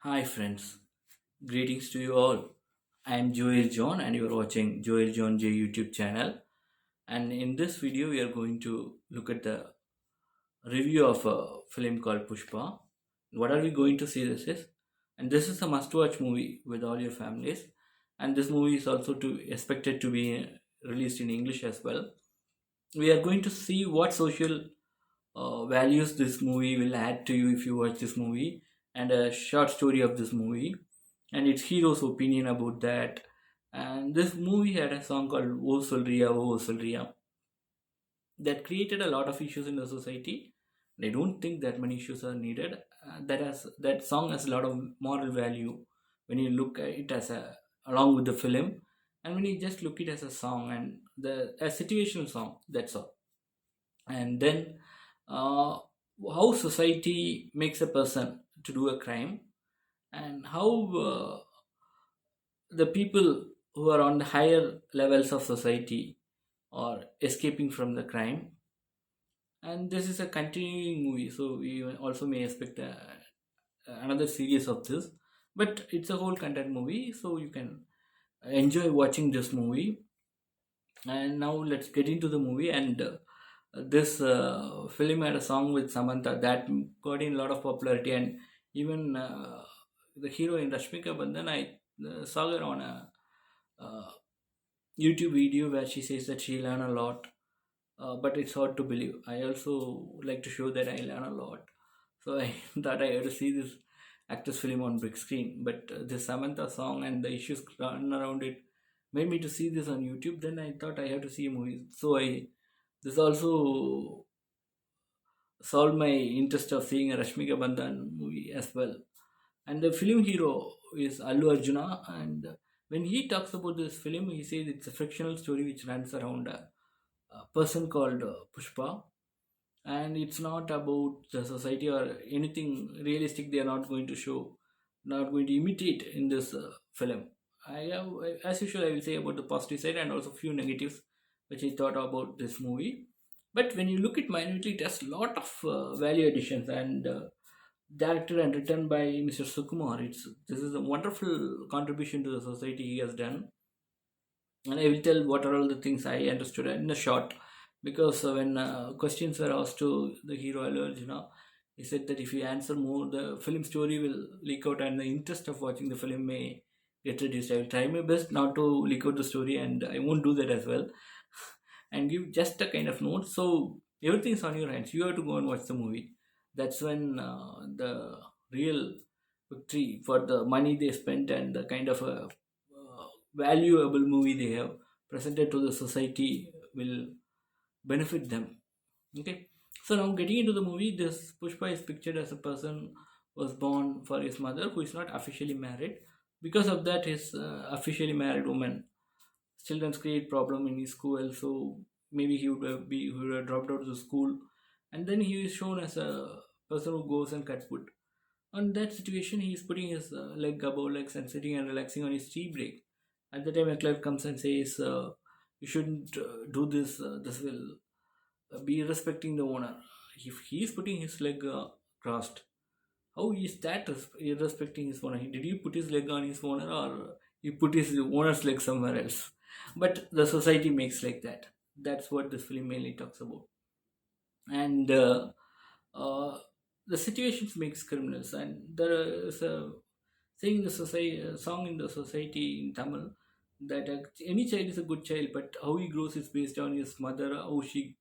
Hi friends, greetings to you all. I am Joel John and you are watching Joel John J YouTube channel. And in this video, we are going to look at the review of a film called Pushpa. What are we going to see this is? And this is a must-watch movie with all your families. And this movie is also expected to be released in English as well. We are going to see what social values this movie will add to you if you watch this movie, and a short story of this movie and its hero's opinion about that. And this movie had a song called O Soluria O Soluria that created a lot of issues in the society. I don't think that many issues are needed. That song has a lot of moral value when you look at it as a along with the film, and when you just look it as a song and the a situational song. That's all. And then uh, how society makes a person to do a crime, and how the people who are on the higher levels of society are escaping from the crime. And this is a continuing movie, so we also may expect another series of this, but it's a whole content movie, so you can enjoy watching this movie. And now let's get into the movie. And this film had a song with Samantha that got in a lot of popularity, and even the heroine Rashmika Bandhan, I saw her on a uh, YouTube video where she says that she learned a lot, but it's hard to believe. I also like to show that I learn a lot, so I thought I had to see this actress film on big screen. But the Samantha song and the issues run around it made me to see this on YouTube. Then I thought I had to see a movie, so I this also solved my interest of seeing a Rashmika Bandhan movie as well. And the film hero is Allu Arjuna, and when he talks about this film, he says it's a fictional story which runs around a person called Pushpa, and it's not about the society or anything realistic. They are not going to show, not going to imitate in this film. I have, as usual, I will say about the positive side and also few negatives which I thought about this movie. But when you look at minutely, it has a lot of value additions, and directed and written by Mr. Sukumar. This is a wonderful contribution to the society he has done, and I will tell what are all the things I understood in a short. Because when questions were asked to the hero Allu Arjuna, he said that if you answer more, the film story will leak out, and the interest of watching the film may get reduced. I will try my best not to leak out the story, and I won't do that as well, and give just a kind of note. So everything's on your hands. You have to go and watch the movie. That's when the real victory for the money they spent and the kind of a valuable movie they have presented to the society will benefit them. Okay, so now getting into the movie, this Pushpa is pictured as a person who was born for his mother who is not officially married. Because of that, his officially married woman children create problem in his school, so maybe he would have dropped out of the school, and then he is shown as a person who goes and cuts wood. On that situation, he is putting his leg above legs and sitting and relaxing on his tea break. At the time, a clerk comes and says, "You shouldn't do this. This will be respecting the owner." If he is putting his leg crossed, how is that irrespecting his owner? Did he put his leg on his owner, or he put his owner's leg somewhere else? But the society makes like that. That's what this film mainly talks about. And uh, the situations makes criminals. And there is a saying in the society, a song in the society in Tamil that any child is a good child, but how he grows is based on his mother, how she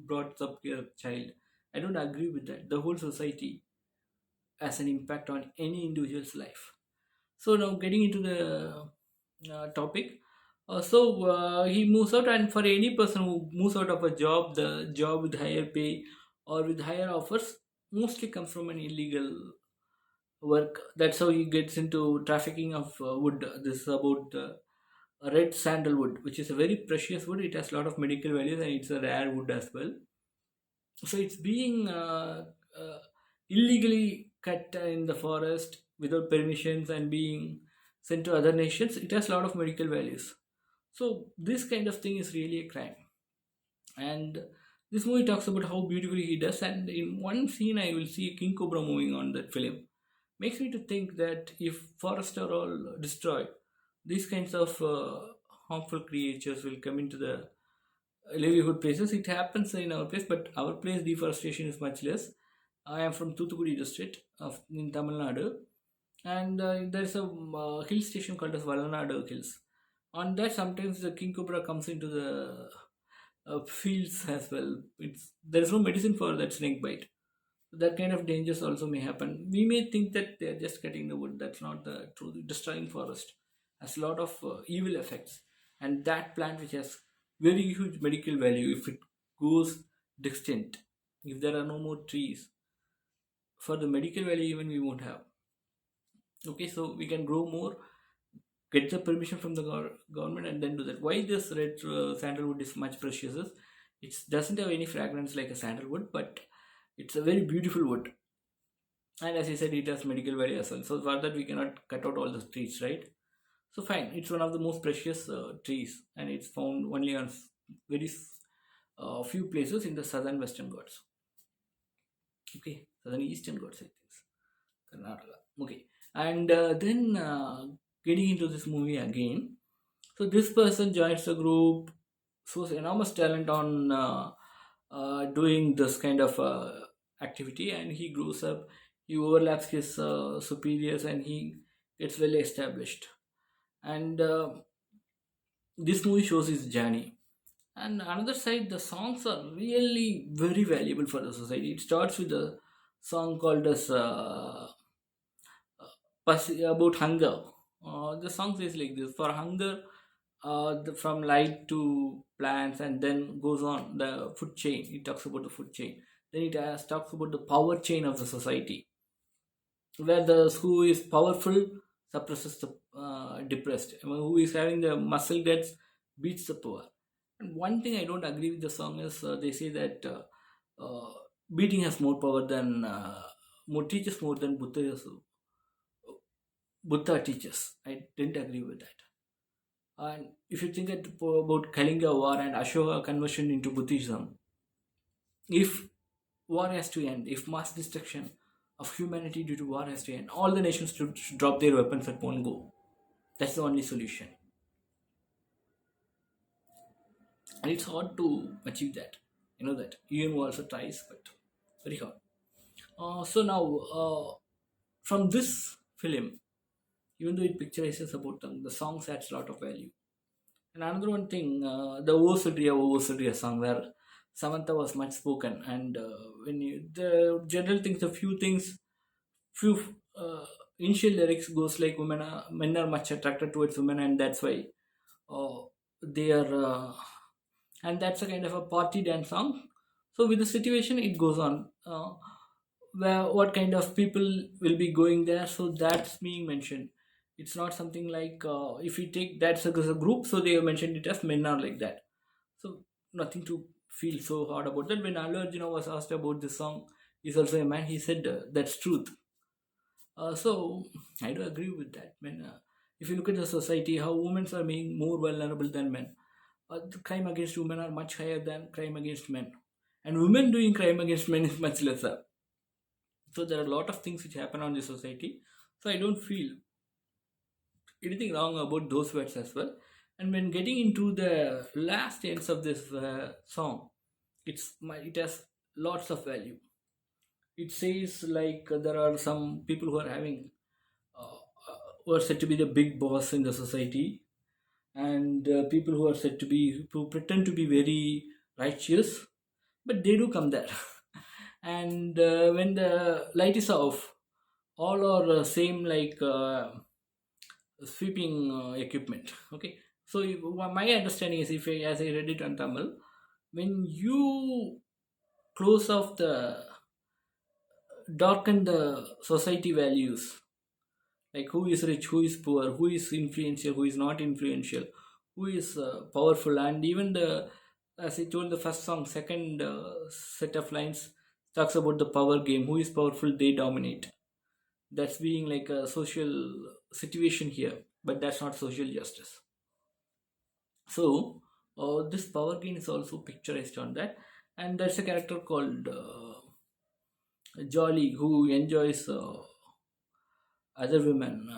brought up her child. I don't agree with that. The whole society has an impact on any individual's life. So now getting into the topic. He moves out, and for any person who moves out of a job, the job with higher pay or with higher offers mostly comes from an illegal work. That's how he gets into trafficking of wood. This is about red sandalwood, which is a very precious wood. It has a lot of medical values, and it's a rare wood as well. So it's being illegally cut in the forest without permissions and being sent to other nations. It has a lot of medical values. So this kind of thing is really a crime. And this movie talks about how beautifully he does. And in one scene, I will see a king cobra moving on that film. makes me to think that if forests are all destroyed, these kinds of harmful creatures will come into the livelihood places. It happens in our place, but our place deforestation is much less. I am from Thuthukudi district of in Tamil Nadu, and there is a hill station called as Valanadu Hills. On that, sometimes the king cobra comes into the fields as well. It's there is no medicine for that snake bite. That kind of dangers also may happen. We may think that they are just cutting the wood. That's not the truth. Destroying forest has a lot of evil effects, and that plant which has very huge medical value, if it goes extinct, if there are no more trees, for the medical value even we won't have. Okay, so we can grow more, get the permission from the government, and then do that. Why this red sandalwood is much precious? It doesn't have any fragrance like a sandalwood, but it's a very beautiful wood. And as I said, it has medical value as well. So for that, we cannot cut out all the trees, right? So fine, it's one of the most precious trees, and it's found only on very few places in the southern western Ghats. Okay, southern eastern Ghats, I think, Karnataka. Okay, and then getting into this movie again. So this person joins the group, shows enormous talent on doing this kind of activity, and he grows up. He overlaps his superiors, and he gets well established. And this movie shows his journey. And another side, the songs are really very valuable for the society. It starts with a song called as about hunger. The song says like this: for hunger, from light to plants, and then goes on the food chain. It talks about the food chain. Then it talks about the power chain of the society, where the who is powerful suppresses the depressed. I mean, who is having the muscle gets beats the poor. And one thing I don't agree with the song is they say that beating has more power than more teaches more than Buddha teaches. I didn't agree with that. And if you think about Kalinga War and Ashoka conversion into Buddhism, if war has to end, if mass destruction of humanity due to war has to end, all the nations should drop their weapons at one go. That's the only solution. And it's hard to achieve that. You know that. UN also tries, but very hard. So now, from this film, even though it picturizes about them, the songs adds a lot of value. And another one thing, the Oo Soluria song where Samantha was much spoken, and when you the general things, a few things, few initial lyrics goes like men are much attracted towards women, and that's why uh, they are, and that's a kind of a party dance song. So with the situation, it goes on. Where what kind of people will be going there? So that's being mentioned. It's not something like if we take that as a group, so they have mentioned it as men are like that. So nothing to feel so hard about that. When Allu Arjuna was asked about this song, he's also a man. He said that's truth. So I do agree with that. When if you look at the society, how women are being more vulnerable than men, the crime against women are much higher than crime against men, and women doing crime against men is much lesser. So there are a lot of things which happen on the society. So I don't feel anything wrong about those words as well. And when getting into the last ends of this song, it has lots of value. It says like there are some people who are having who are said to be the big boss in the society, and people who are said to be who pretend to be very righteous, but they do come there. And when the light is off, all are same like sweeping equipment. Okay, so my understanding is, if I, as I read it on Tamil, when you close off the darken the society values, like who is rich, who is poor, who is influential, who is not influential, who is powerful, and even the, as I told, the first song, second set of lines talks about the power game. Who is powerful, they dominate. That's being like a social situation here, but that's not social justice. So this power game is also picturized on that, and there's a character called Jolly who enjoys other women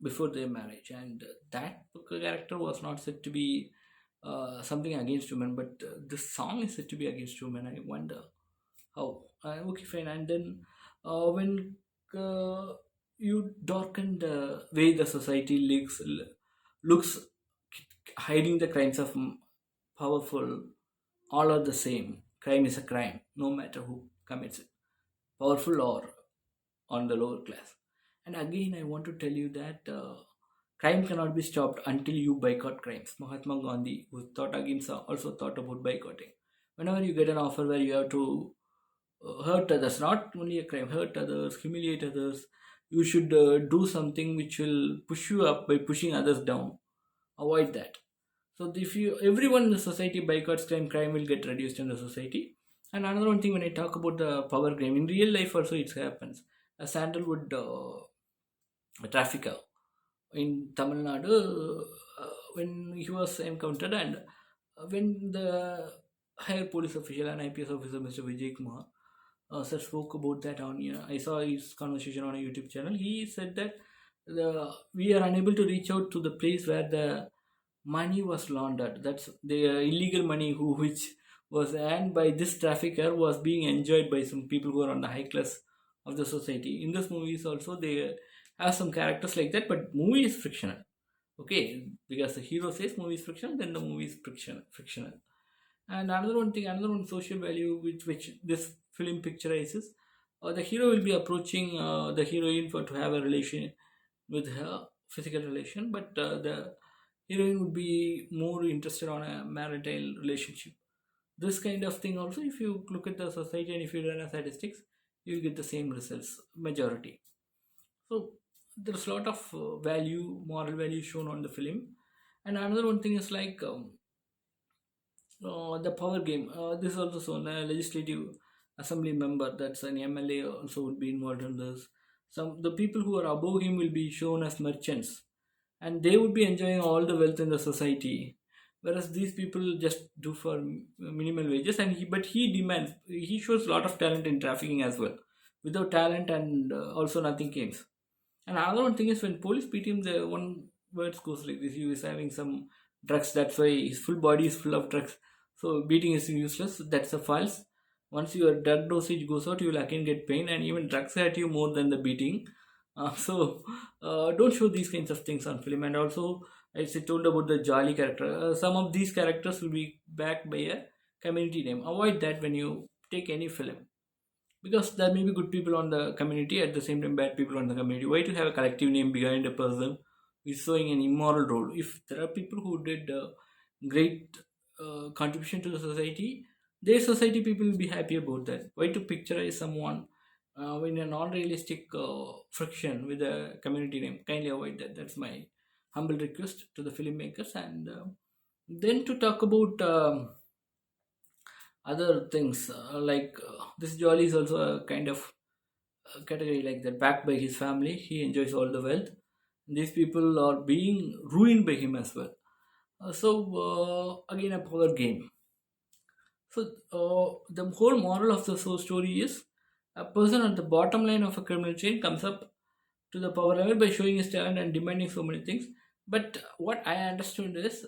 before their marriage, and that character was not said to be something against women, but the song is said to be against women. I wonder how. Okay, fine. And then when uh, you darken the way the society looks, hiding the crimes of powerful, all are the same. Crime is a crime, no matter who commits it, powerful or on the lower class. And again, I want to tell you that crime cannot be stopped until you boycott crimes. Mahatma Gandhi, who thought against, also thought about boycotting. Whenever you get an offer where you have to hurt others, not only a crime, hurt others, humiliate others, you should do something which will push you up by pushing others down. Avoid that. So if you everyone in the society boycotts crime, crime will get reduced in the society. And another one thing, when I talk about the power game in real life, also it happens. A sandalwood trafficker in Tamil Nadu, when he was encountered, and when the higher police official and IPS officer Mr. Vijay Kumar sir spoke about that on, I saw his conversation on a YouTube channel. He said that we are unable to reach out to the place where the money was laundered. That's the illegal money which was earned by this trafficker was being enjoyed by some people who are on the high class of the society. In this movies also they have some characters like that, but movie is fictional. Okay, because the hero says movie is fictional, then the movie is fictional. And another one social value which this film picturizes. The hero will be approaching the heroine for to have a relation with her, physical relation, but the heroine would be more interested on a marital relationship. This kind of thing also, if you look at the society and if you run a statistics, you will get the same results majority. So there's a lot of value, moral value shown on the film. And another one thing is like the power game. This is also shown. A legislative assembly member, that's an MLA, also would be involved in this. Some the people who are above him will be shown as merchants, and they would be enjoying all the wealth in the society, whereas these people just do for minimal wages. And he demands, he shows a lot of talent in trafficking as well. Without talent, and also nothing comes. And another one thing is, when police beat him, the one words goes like this: he is having some drugs, that's why his full body is full of drugs. So beating is useless. That's a false. Once your drug dosage goes out, you will again get pain, and even drugs hurt you more than the beating. Don't show these kinds of things on film. And also, as I told about the jolly character, some of these characters will be backed by a community name. Avoid that when you take any film, because there may be good people on the community, at the same time bad people on the community. Why to have a collective name behind a person who is showing an immoral role? If there are people who did great contribution to the society, their society people will be happy about that. Why to picturize someone in a non-realistic friction with a community name? Kindly avoid that. That's my humble request to the filmmakers. And then to talk about other things, like this jolly is also a kind of category like that, backed by his family. He enjoys all the wealth. These people are being ruined by him as well. Again, a power game. So the whole moral of the story is, a person at the bottom line of a criminal chain comes up to the power level by showing his talent and demanding so many things. But what I understood is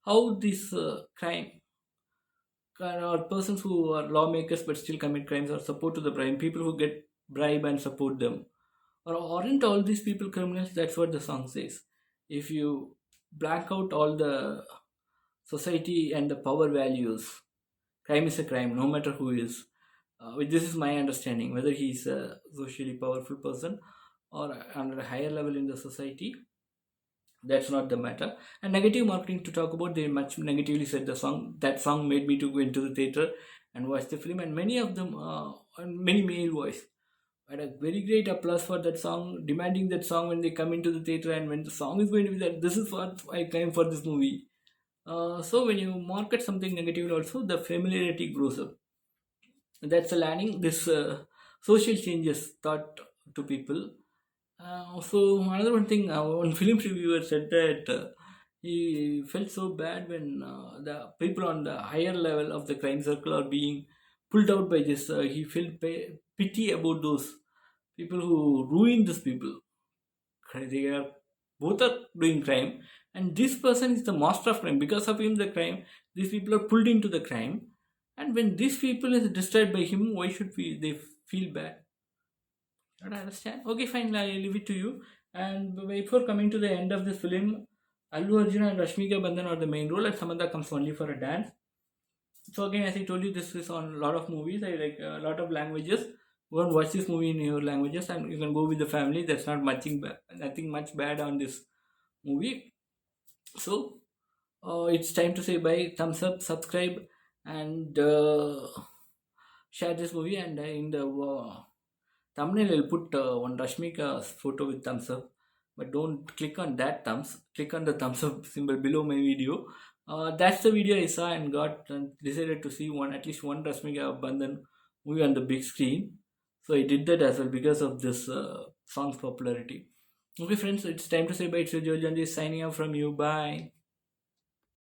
how this crime, or persons who are lawmakers but still commit crimes, or support to the crime, people who get bribe and support them, or aren't all these people criminals? That's what the song says. If you blank out all the society and the power values, crime is a crime, no matter who is. This is my understanding. Whether he's a socially powerful person or under a higher level in the society, that's not the matter. And negative marketing to talk about, they much negatively said the song. That song made me to go into the theater and watch the film, and many of them, and many male voice had a very great applause for that song, demanding that song when they come into the theater, and when the song is going to be that, this is what I came for this movie. So when you market something negatively, also the familiarity grows up. That's a learning. This social changes thought to people. So another one thing, one film reviewer said that he felt so bad when the people on the higher level of the crime circle are being pulled out by this. He felt pity about those people who ruin these people. They are both are doing crime, and this person is the master of crime. Because of him, the crime, these people are pulled into the crime. And when these people is destroyed by him, why should we they feel bad? I don't understand. Okay, fine. I leave it to you. And before coming to the end of this film, Allu Arjuna and Rashmika Bandhan are the main role, and Samantha comes only for a dance. So again, as I told you, this is on a lot of movies. I like a lot of languages. Go and watch this movie in your languages, and you can go with the family. There's not nothing much bad on this movie. So it's time to say bye. Thumbs up, subscribe, and share this movie. And in the thumbnail, I'll put one Rashmika's photo with thumbs up, but don't click on that thumbs. Click on the thumbs up symbol below my video. That's the video I saw and got and decided to see at least one Rashmika Bandhan movie on the big screen. So I did that as well because of this song's popularity. Okay, friends, so it's time to say bye. It's your Joe Janji signing off from you. Bye.